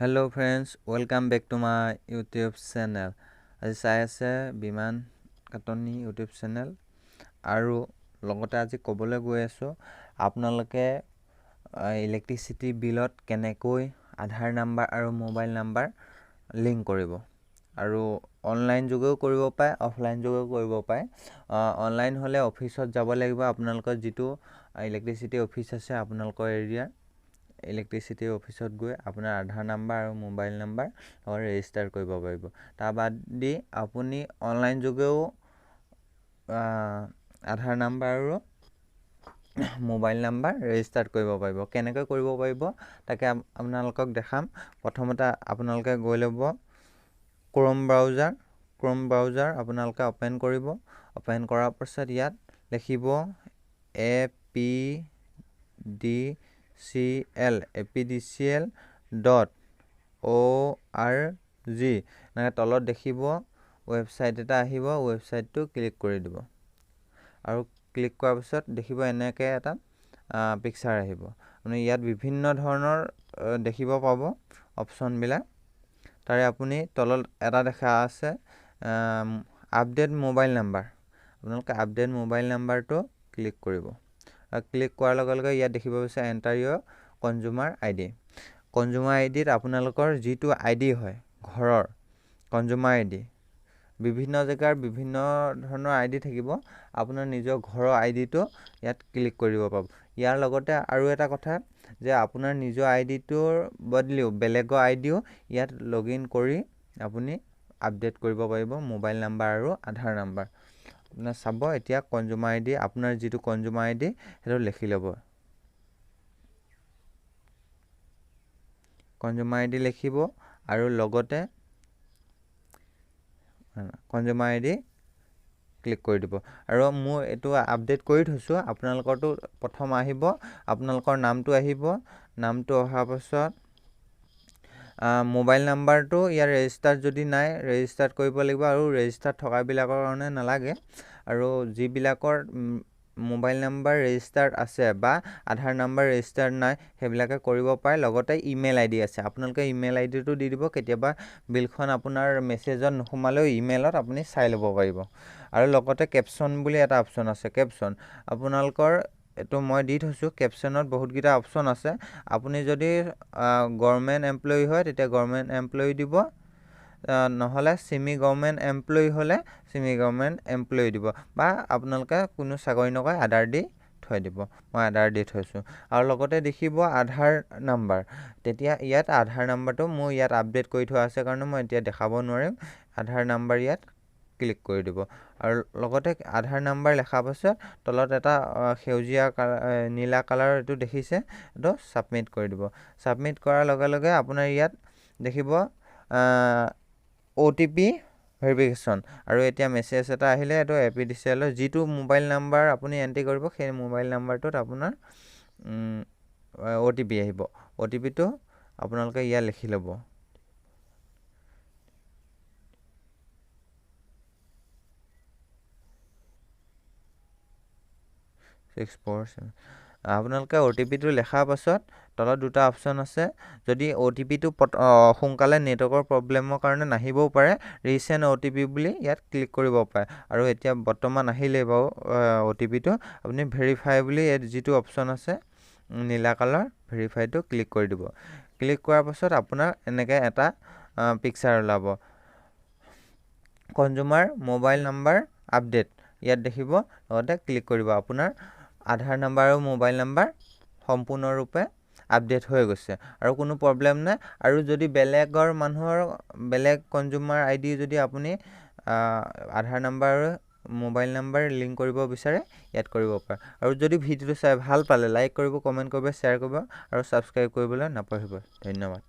Hello' friends, welcome back to my YouTube channel. আজি চাই আছে বিমান কাটনি ইউটিউব চেনেল। আৰু লগতে আজি ক'বলৈ গৈ আছোঁ আপোনালোকে ইলেক্ট্ৰিচিটি বিলত কেনেকৈ আধাৰ নাম্বাৰ আৰু মোবাইল নাম্বাৰ লিংক কৰিব। আৰু অনলাইন যোগেও কৰিব পাৰে, অফলাইন যোগেও কৰিব পাৰে। অনলাইন হ'লে অফিচত যাব লাগিব। আপোনালোকৰ যিটো ইলেক্ট্ৰিচিটি অফিচ আছে আপোনালোকৰ এৰিয়াৰ ইলেক্ট্ৰিচিটি অফিচত গৈ আপোনাৰ আধাৰ নাম্বাৰ আৰু মোবাইল নাম্বাৰ লগত ৰেজিষ্টাৰ কৰিব পাৰিব। তাৰ বাদ আপুনি অনলাইন যোগেও আধাৰ নাম্বাৰ আৰু মোবাইল নাম্বাৰ ৰেজিষ্টাৰ কৰিব পাৰিব। কেনেকৈ কৰিব পাৰিব তাকে আপোনালোকক দেখাম। প্ৰথমতে আপোনালোকে গৈ ল'ব ক্ৰোম ব্ৰাউজাৰ আপোনালোকে অ'পেন কৰিব। অ'পেন কৰাৰ পাছত ইয়াত লিখিব apdcl.org। এনেকৈ তলত দেখিব ৱেবছাইট এটা আহিব। ৱেবছাইটটো ক্লিক কৰি দিব। আৰু ক্লিক কৰাৰ পিছত দেখিব এনেকৈ এটা পিকচাৰ আহিব। আপুনি ইয়াত বিভিন্ন ধৰণৰ দেখিব পাব অপশ্যনবিলাক। তাৰে আপুনি তলত এটা দেখা আছে আপডেট মোবাইল নাম্বাৰ। আপোনালোকে আপডেট মোবাইল নাম্বাৰটো ক্লিক কৰিব। ক্লিক কৰাৰ লগে লগে ইয়াত দেখিব বিচাৰে এণ্টাৰ ইয়ৰ কনজিউমাৰ আইডি। কনজিউমাৰ আইডিত আপোনালোকৰ যিটো আইডি হয় ঘৰৰ কনজিউমাৰ আইডি, বিভিন্ন জেগাৰ বিভিন্ন ধৰণৰ আইডি থাকিব। আপোনাৰ নিজৰ ঘৰৰ আইডিটো ইয়াত ক্লিক কৰিব পাব। ইয়াৰ লগতে আৰু এটা কথা যে আপোনাৰ নিজৰ আইডিটোৰ বদলিও বেলেগৰ আইডিও ইয়াত লগ ইন কৰি আপুনি আপডেট কৰিব পাৰিব মোবাইল নাম্বাৰ আৰু আধাৰ নাম্বাৰ। আপোনাৰ চাব এতিয়া কনজিউমাৰ আইডি, আপোনাৰ যিটো কনজিউমাৰ আইডি সেইটো লিখি ল'ব। কনজিউমাৰ আইডি লিখিব আৰু লগতে কনজিউমাৰ আইডি ক্লিক কৰি দিব। আৰু মোৰ এইটো আপডেট কৰি থৈছোঁ। আপোনালোকৰটো প্ৰথম আহিব, আপোনালোকৰ নামটো আহিব। নামটো অহাৰ পাছত মোবাইল নাম্বাৰটো ইয়াৰ ৰেজিষ্টাৰ যদি নাই ৰেজিষ্টাৰ কৰিব লাগিব। আৰু ৰেজিষ্টাৰ থকাবিলাকৰ কাৰণে নালাগে। আৰু যিবিলাকৰ মোবাইল নাম্বাৰ ৰেজিষ্টাৰ্ড আছে বা আধাৰ নাম্বাৰ ৰেজিষ্টাৰ্ড নাই সেইবিলাকে কৰিব পাৰে। লগতে ইমেইল আইডি আছে, আপোনালোকে ইমেইল আইডিটো দি দিব। কেতিয়াবা বিলখন আপোনাৰ মেছেজত নোসোমালেও ইমেইলত আপুনি চাই ল'ব পাৰিব। আৰু লগতে কেপশ্যন বুলি এটা অপশ্যন আছে। কেপশ্যন আপোনালোকৰ এইটো মই দি থৈছোঁ। কেপশ্যনত বহুতকেইটা অপশ্যন আছে। আপুনি যদি গভৰ্ণমেণ্ট এমপ্লয়ী হয় তেতিয়া গভৰ্ণমেণ্ট এমপ্লয়ী দিব, নহ'লে ছেমি গভৰ্ণমেণ্ট এমপ্লয়ী হ'লে ছেমি গভৰ্ণমেণ্ট এমপ্লয়ী দিব, বা আপোনালোকে কোনো চাকৰি নকৰে আধাৰ দি থৈ দিব। মই আধাৰ দি থৈছোঁ। আৰু লগতে দেখিব আধাৰ নাম্বাৰ। তেতিয়া ইয়াত আধাৰ নাম্বাৰটো মোৰ ইয়াত আপডেট কৰি থোৱা আছে কাৰণে মই এতিয়া দেখাব নোৱাৰিম। আধাৰ নাম্বাৰ ইয়াত ক্লিক কৰি দিব। আৰু লগতে আধাৰ নাম্বাৰ লেখাৰ পাছত তলত এটা সেউজীয়া নীলা কালাৰৰ এইটো দেখিছে, এইটো ছাবমিট কৰি দিব। ছাবমিট কৰাৰ লগে লগে আপোনাৰ ইয়াত দেখিব OTP ভেৰিফিকেশ্যন। আৰু এতিয়া মেছেজ এটা আহিলে, এইটো apdcl-ৰ যিটো মোবাইল নাম্বাৰ আপুনি এণ্ট্ৰি কৰিব সেই মোবাইল নাম্বাৰটোত আপোনাৰ OTP আহিব। OTPটো আপোনালোকে ইয়াত লিখি ল'ব। আপোনালোকে OTPটো লেখাৰ পাছত তলত দুটা অপশ্যন আছে। যদি OTPটো সোনকালে নেটৱৰ্কৰ প্ৰব্লেমৰ কাৰণে নাহিবও পাৰে, ৰিচেণ্ট OTP বুলি ইয়াত ক্লিক কৰিব পাৰে। আৰু এতিয়া বৰ্তমান আহিলেই বাৰু OTPটো আপুনি ভেৰিফাই বুলি যিটো অপশ্যন আছে নীলা কালাৰ, ভেৰিফাইটো ক্লিক কৰি দিব। ক্লিক কৰাৰ পাছত আপোনাৰ এনেকৈ এটা পিকচাৰ ওলাব কনজিউমাৰ মোবাইল নাম্বাৰ আপডেট। ইয়াত দেখিব, লগতে ক্লিক কৰিব। আপোনাৰ আধাৰ নাম্বাৰ আৰু মোবাইল নাম্বাৰ সম্পূৰ্ণৰূপে আপডেট হৈ গৈছে আৰু কোনো প্ৰব্লেম নাই। আৰু যদি বেলেগৰ মানুহৰ বেলেগ কনজিউমাৰ আইডি যদি আপুনি আধাৰ নাম্বাৰ আৰু মোবাইল নাম্বাৰ লিংক কৰিব বিচাৰে ইয়াত কৰিব পাৰে। আৰু যদি ভিডিঅ'টো চাই ভাল পালে লাইক কৰিব, কমেণ্ট কৰিব, শ্বেয়াৰ কৰিব আৰু ছাবস্ক্ৰাইব কৰিবলৈ নাপাহৰিব। ধন্যবাদ।